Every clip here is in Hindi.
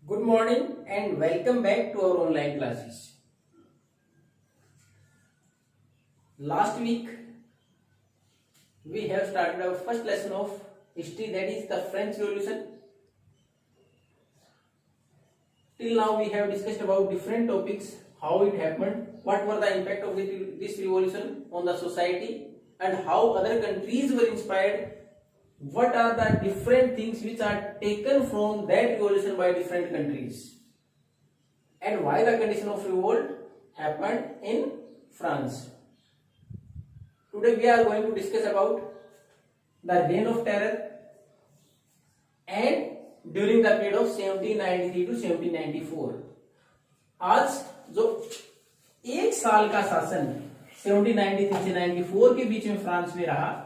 Good morning and welcome back to our online classes. Last week we have started our first lesson of history, that is the French Revolution. Till now we have discussed about different topics, how it happened, what were the impact of this revolution on the society, and how other countries were inspired. What are the different things which are taken from that revolution by different countries, and why the condition of revolt happened in France. Today we are going to discuss about the reign of terror and during the period of 1793 to 1794. आज जो एक साल का शासन 1793 से 94 के बीच में फ्रांस में रहा,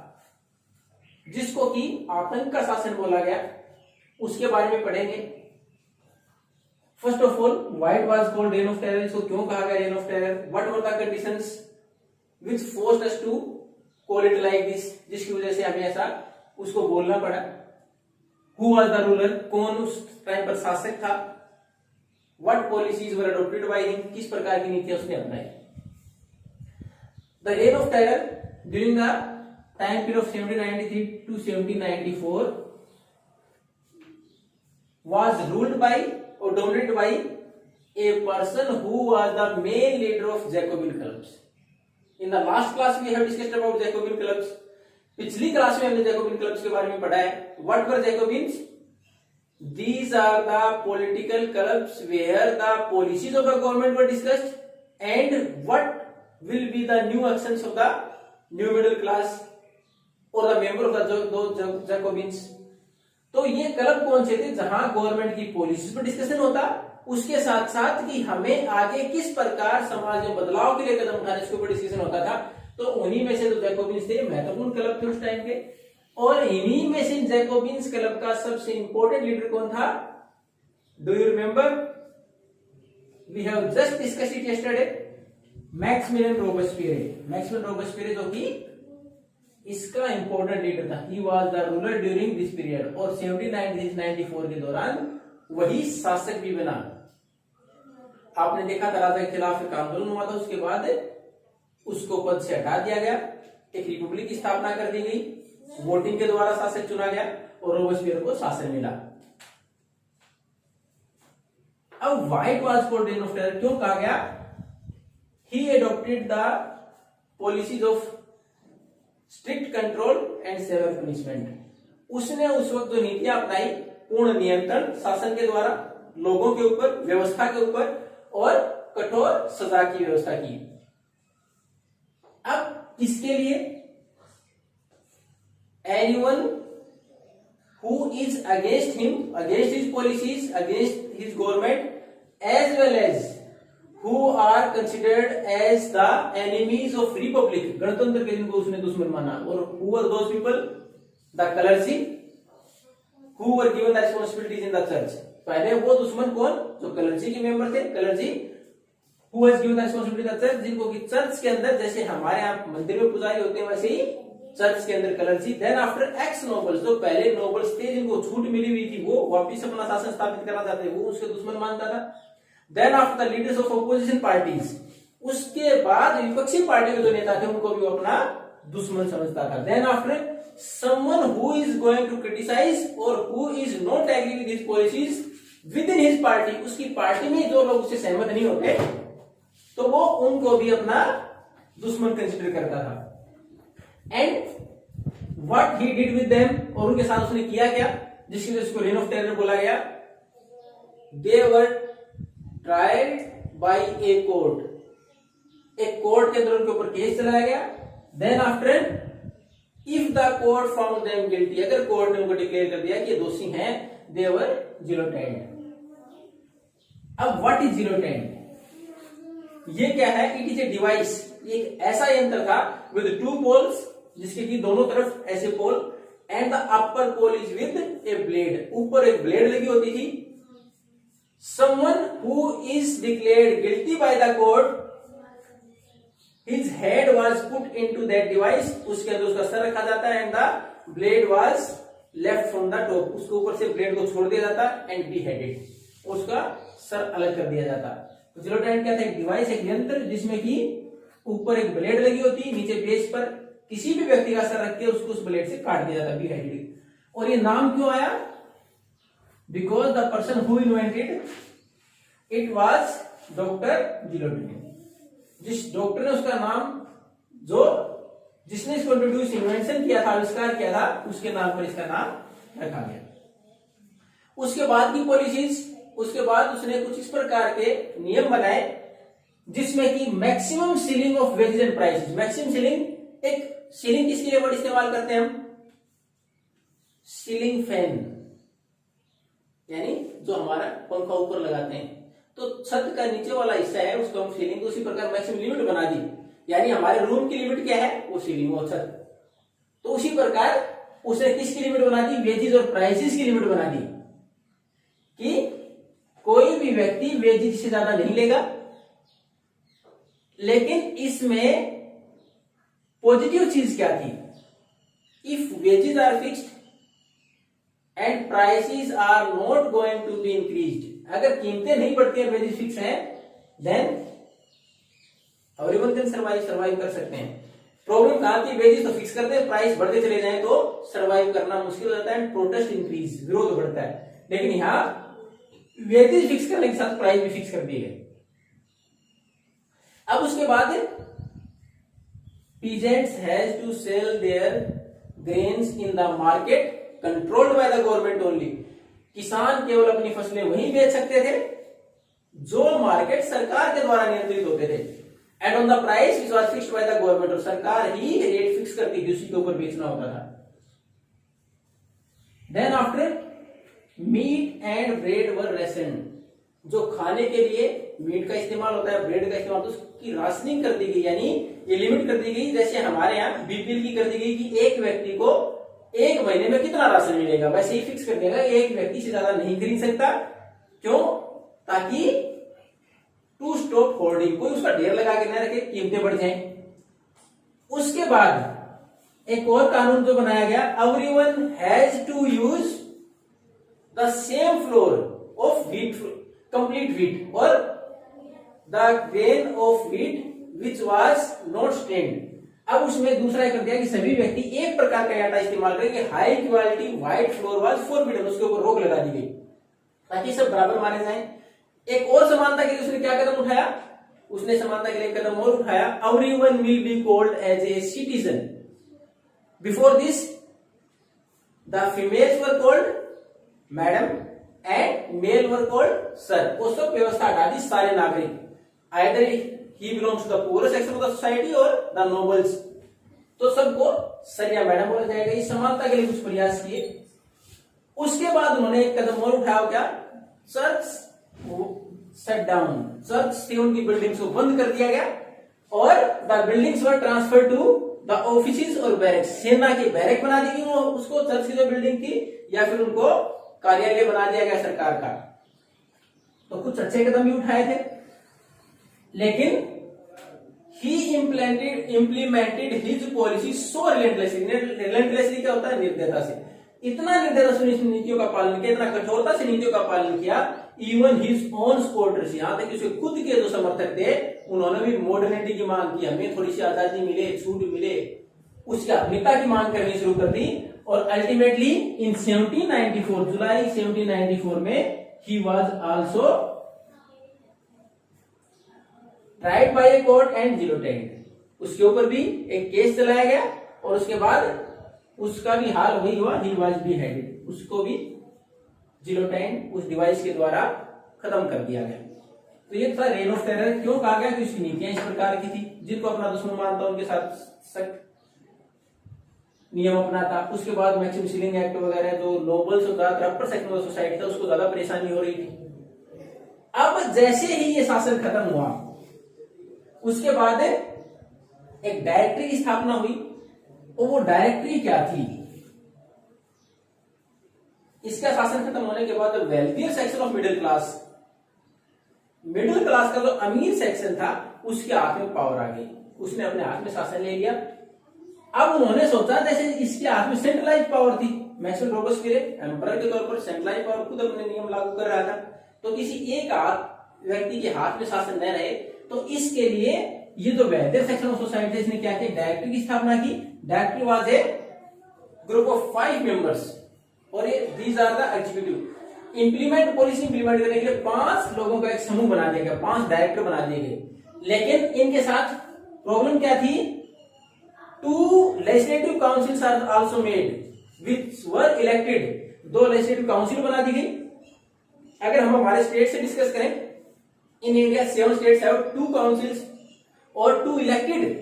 जिसको कि आतंक का शासन बोला गया, उसके बारे में पढ़ेंगे. First of all, why it was called reign of terror, इसको क्यों कहा गया reign of terror, what were the conditions which forced us to call it like this, जिसकी वजह से हमें ऐसा उसको बोलना पड़ा. हु वाज द रूलर, कौन उस टाइम पर शासक था, what policies were adopted by him, किस प्रकार की नीतियां उसने अपनाई. The rain of terror during the time period of 1793 to 1794 was ruled by or dominated by a person who was the main leader of Jacobin clubs. In the last class we have discussed about Jacobin clubs. पिछली क्लास में हमने Jacobin clubs के बारे में पढ़ा है. What were Jacobins? These are the political clubs where the policies of the government were discussed and what will be the new actions of the new middle class और the member of the Jacobins. तो ये क्लब कौन से थे जहां गवर्नमेंट की पॉलिसीज पर डिस्कशन होता, उसके साथ साथ कि हमें आगे किस प्रकार समाज में बदलाव के लिए कदम उठाने, इसके ऊपर डिस्कशन होता था. तो उन्हीं में से जो जैकोबिन्स थे महत्वपूर्ण क्लब थे उस टाइम के, और इन्हीं में से जैकोबिन्स क्लब का सबसे इंपॉर्टेंट लीडर कौन था? Do you remember? We have just discussed it yesterday. Maximilien Robespierre. Maximilien Robespierre जो कि इसका इंपॉर्टेंट लीडर था. He was the ruler during this period, और 1793-94 के दौरान वही शासक भी बना. आपने देखा था राजा के खिलाफ एक आंदोलन हुआ था, उसके बाद उसको पद से हटा दिया गया, एक रिपब्लिक की स्थापना कर दी गई, वोटिंग के द्वारा शासक चुना गया और रोबेस्पियर को शासन मिला. अब why it was called reign of terror, क्यों कहा गया? He adopted the policies of strict control and severe punishment. उसने उस वक्त जो नीतियां अपनाई, पूर्ण नियंत्रण शासन के द्वारा लोगों के ऊपर, व्यवस्था के ऊपर, और कठोर सजा की व्यवस्था की. अब इसके लिए anyone who is against him, against his policies, against his government, as well as who are considered as the enemies of republic, गणतंत्र के जिनको उसने दुश्मन माना. और who were those people? The clergy who were given the responsibilities in the church. पहले वो दुश्मन कौन? जो क्लर्जी के मेंबर थे. Clergy who was given the responsibility in the church, जिनको कि चर्च के अंदर, जैसे हमारे यहाँ मंदिर में पुजारी होते हैं वैसे ही चर्च के अंदर clergy. Then after ex nobles, जो पहले नोबल्स थे जिनको छूट मिली हुई थी, वो वापिस अपना शासन स्थापित करना चाहते, वो उसके दुश्मन मानता था. Then after the leaders of opposition parties, उसके बाद विपक्षी पार्टी के जो नेता थे उनको भी वो अपना दुश्मन समझता था. Then after someone who is going to criticize or who is not agree with his policies within his party, उसकी पार्टी में जो लोग उससे सहमत नहीं होते तो वो उनको भी अपना दुश्मन कंसिडर करता था. And what he did with them, और उनके साथ उसने किया क्या जिसकी वजह से उसको रेन ऑफ टेरर बोला गया? They were tried by a court. एक कोर्ट के अंदर उनके ऊपर केस चलाया गया. Then after, if the court found them guilty, अगर कोर्ट ने उनको डिक्लेयर कर दिया कि ये दोषी हैं, they were guillotined. अब what is guillotine? ये क्या है? It is a device. एक ऐसा यंत्र था with two poles, जिसके की दोनों तरफ ऐसे पोल, and the upper pole is with a blade. ऊपर एक ब्लेड लगी होती थी. Someone who is declared guilty by the court, his head was put into that device, उसके अंदर उसका सर रखा जाता है, and the blade was left from the top, उसके ऊपर से ब्लेड को छोड़ दिया जाता एंड बी हेडेड, उसका सर अलग कर दिया जाता। तो जिलोटाइन क्या था, एक डिवाइस, एक यंत्र जिसमें कि ऊपर एक ब्लेड लगी होती, नीचे बेस पर किसी भी व्यक्ति का सर रख के उसको उस ब्लेड से काट दिया जाता, beheaded। और ये नाम क्यों आया, because the person who invented it was doctor Guillotin. जिस डॉक्टर ने उसका नाम, जो जिसने इसको इंट्रोड्यूस, इन्वेंशन किया था, आविष्कार किया था, उसके नाम पर इसका नाम रखा गया। उसके बाद की पॉलिसीज, उसके बाद उसने कुछ इस प्रकार के नियम बनाए जिसमें कि maximum ceiling of wages and prices. Maximum ceiling, एक सीलिंग किसके लिए वर्ड इस्तेमाल करते हैं हम, सीलिंग फैन, यानी जो हमारा पंखा ऊपर लगाते हैं, तो छत का नीचे वाला हिस्सा है उसको हम सीलिंग, उसी प्रकार मैक्सिमम लिमिट बना दी, यानी हमारे रूम की लिमिट क्या है, वो सीलिंग, वो छत। तो उसी प्रकार उसने किसकी लिमिट बना दी, वेजेस और प्राइसेस की लिमिट बना दी कि कोई भी व्यक्ति वेजेस से ज्यादा नहीं लेगा। लेकिन इसमें पॉजिटिव चीज क्या थी, if wages are fixed and prices are not going to be increased, अगर कीमतें नहीं बढ़ती हैं, वेजेस फिक्स हैं, देन एवरीवन कैन सर्वाइव कर सकते हैं। प्रॉब्लम कहां थी, वेजेस तो फिक्स करते हैं, प्राइस बढ़ते चले जाएं तो सर्वाइव करना मुश्किल हो जाता है, प्रोटेस्ट इंक्रीज, विरोध बढ़ता है। लेकिन यहां वेजेस फिक्स करने के साथ प्राइस भी फिक्स कर दिए गए। अब उसके बाद peasants has to sell their grains in the market controlled by the government only। किसान केवल अपनी फसलें वहीं बेच सकते थे जो मार्केट सरकार के द्वारा नियंत्रित होते थे, and on the price which was fixed by the government, और सरकार ही रेट फिक्स करती थी, उसी के ऊपर बेचना होता था। Then after meat and bread were rationed, जो खाने के लिए मीट का इस्तेमाल होता है, ब्रेड का इस्तेमाल, तो उसकी राशनिंग कर दी गई, यानी ये लिमिट कर दी गई। जैसे हमारे यहाँ बीपीएल की कर दी गई कि एक व्यक्ति को एक महीने में कितना राशन मिलेगा, वैसे ही फिक्स कर दिया गया, एक व्यक्ति से ज्यादा नहीं खरीद सकता। क्यों, ताकि टू स्टॉप होल्डिंग, कोई उसका ढेर लगा के न रखे, कीमतें बढ़ जाएं। उसके बाद एक और कानून जो बनाया गया, everyone has to use the same flour of wheat, complete wheat, और the grain of wheat which was not stained. अब उसमें दूसरा कर दिया कि सभी व्यक्ति एक प्रकार का आटा इस्तेमाल करेंगे, high quality white floor was forbidden, उसके ऊपर रोक लगा दी गई ताकि सब बराबर माने जाएं। एक और समानता के लिए उसने क्या कदम उठाया, उसने समानता के लिए कदम और उठाया, everyone will be called as a citizen. Before this the females were called madam and male were called sir. वो सब व्यवस्था हटा दी, सारे नागरिक, either he belongs to the poorer section of the society or the nobles, तो सबको सर या मैडम बोला जाएगा। इस समानता के लिए कुछ प्रयास किए। उसके बाद उन्होंने एक कदम और उठाया, क्या, चर्च शट डाउन, चर्च से उनकी बिल्डिंग्स को बंद कर दिया गया, और the buildings were transfer to the offices और बैरक्स, सेना की बैरक बना दी गई उसको, चर्च की जो बिल्डिंग थी, या फिर उनको कार्यालय बना दिया गया सरकार का। तो कुछ अच्छे कदम भी उठाए थे, लेकिन he implemented his policy so relentlessly। relentlessly क्या होता है, निर्दयता से, इतना निर्दयता से नीतियों का पालन किया, इतना कठोरता से नीतियों का पालन किया, इवन his own supporters, यहां तक कि उसके खुद के जो समर्थक थे उन्होंने भी मॉडर्निटी की मांग की, हमें थोड़ी सी आजादी मिले, छूट मिले, उसकी आधुनिकता की मांग करनी शुरू कर दी। और अल्टीमेटली इन 1794, जुलाई 1794 में he was also tried by a court and guillotined, उसके ऊपर भी एक केस चलाया गया, और उसके बाद उसका भी हाल वही हुआ, ही वाज बीहेडेड, उसको भी जिलोटाइन्ड उस डिवाइस के द्वारा खत्म कर दिया गया। तो ये था रेन ऑफ टेरर। क्यों कहा गया कि उसकी नीतियां इस प्रकार की थी, जिनको अपना दुश्मन मानता उनके साथ सख्त नियम अपनाता। उसके बाद मैक्सिमम सीलिंग एक्ट वगैरह, जो नोबल्स और अपर सेक्शन ऑफ सोसाइटी था उसको ज्यादा परेशानी हो रही थी। अब जैसे ही ये शासन खत्म हुआ, उसके बाद एक डायरेक्टरी की स्थापना हुई, और वो डायरेक्टरी क्या थी, इसका शासन खत्म होने के बाद wealthier section of middle class का जो अमीर सेक्शन था उसके हाथ में पावर आ गई, उसने अपने हाथ में शासन ले लिया। अब उन्होंने सोचा, जैसे इसके हाथ में सेंट्रलाइज पावर थी, मैक्सिमम रोबोस्फियर एम्परर के तौर पर सेंट्रलाइज पावर खुद अपने नियम लागू कर रहा था, तो किसी एक व्यक्ति के हाथ में शासन न रहे, तो इसके लिए ये जो वेलफेयर सेक्शन ऑफ सोसाइटी इसने क्या किया, डायरेक्टरी की स्थापना की। Directory was a group of 5 members और ये these are the executive. Implement policy implement करने के लिए 5 लोगों का एक समूह बना दिया गया, 5 डायरेक्टर बना दिए गए। लेकिन इनके साथ प्रॉब्लम क्या थी, 2 legislative councils are also made which were elected. 2 legislative council बना दी गई। अगर हम हमारे स्टेट से डिस्कस करें, in India 7 states have 2 councils और 2 इलेक्टेड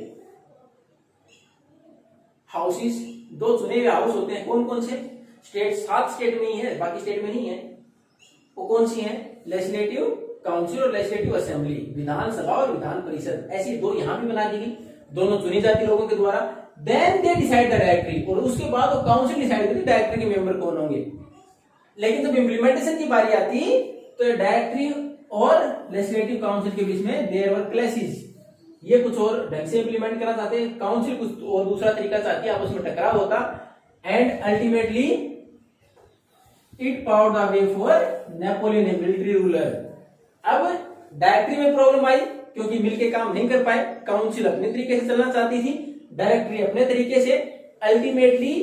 हाउसेस। 2 चुने हुए हाउस होते हैं। कौन कौन से स्टेट, 7 स्टेट में ही है, बाकी स्टेट में नहीं है। वो कौन सी है, लेजिस्लेटिव काउंसिल और लेजिस्लेटिव असेंबली, विधानसभा और विधान परिषद। ऐसी 2 यहां भी बना दी गई, दोनों चुनी जाती लोगं के द्वारा। Then they decide the directory, और उसके बाद वो काउंसिल डिसाइड करती डायरेक्टरी के मेंबर कौन होंगे। लेकिन जब इम्प्लीमेंटेशन की बारी आती तो डायरेक्टरी और लेजिस्लेटिव काउंसिल के बीच में देयर वर क्लैशेस। ये कुछ और ढंग से इंप्लीमेंट करना चाहते हैं, काउंसिल कुछ और दूसरा तरीका चाहती है, आपस में टकराव होता। And ultimately it powered the way for Napoleon A military ruler. अब डायरेक्टरी में प्रॉब्लम आई क्योंकि मिलके काम नहीं कर पाए, काउंसिल अपने तरीके से चलना चाहती थी, डायरेक्टरी अपने तरीके से। अल्टीमेटली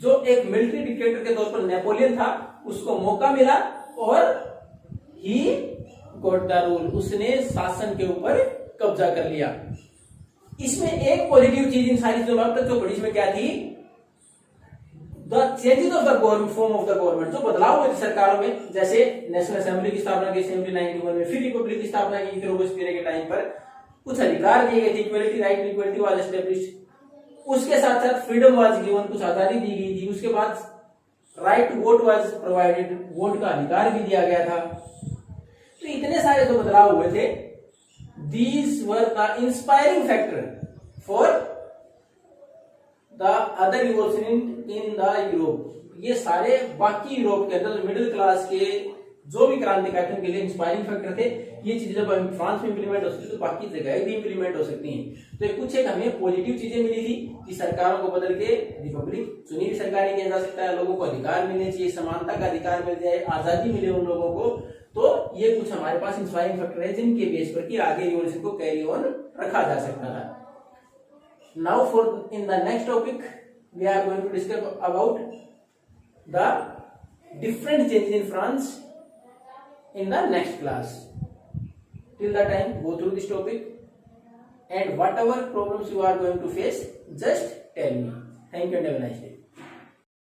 जो एक मिलिट्री डिक्टेटर के तौर पर नेपोलियन था, उसको मौका मिला और ही गॉट द रूल, उसने शासन के ऊपर कब्जा कर लिया। इसमें एक पॉजिटिव चीज इन सारी जो अब तक जो पढ़ी इसमें क्या थी, the changes of the government, form of the government, जो बदलाव हुए सरकारों में, जैसे नेशनल असेंबली की स्थापना की 1791 में, फिर रिपब्लिक की स्थापना की रोबेस्पियर के टाइम पर, कुछ अधिकार दिए गए थे, equality right equality was established. उसके साथ साथ फ्रीडम वाज गिवन, कुछ आजादी दी गई थी। उसके बाद right to vote was provided, vote का अधिकार भी दिया गया था। तो इतने सारे जो बदलाव हुए थे, these were the inspiring factor for the other European in the Europe। ये सारे बाकी यूरोप के अंदर मिडिल क्लास के जो भी क्रांतिकारी उनके लिए इंस्पायरिंग फैक्टर थे। ये चीजें जब फ्रांस में इंप्लीमेंट हो सकती है तो बाकी जगह भी इंप्लीमेंट हो सकती हैं। तो कुछ एक हमें पॉजिटिव चीजें मिली थी कि सरकारों को बदल के रिपब्लिक चुनी हुई सरकार किया जा सकता है, लोगों को अधिकार मिलने चाहिए, समानता का अधिकार मिल जाए, आजादी मिले उन लोगों को। तो ये कुछ हमारे पास इंस्पायरिंग फैक्टर है जिनके बेस पर कि आगे रिवॉल्यूशन को कैरी ऑन रखा जा सकता था। Now for in the next topic we are going to discuss about the different changes in France in the next class. Till the time, go through this topic and whatever problems you are going to face, just tell me. Thank you and have a nice day.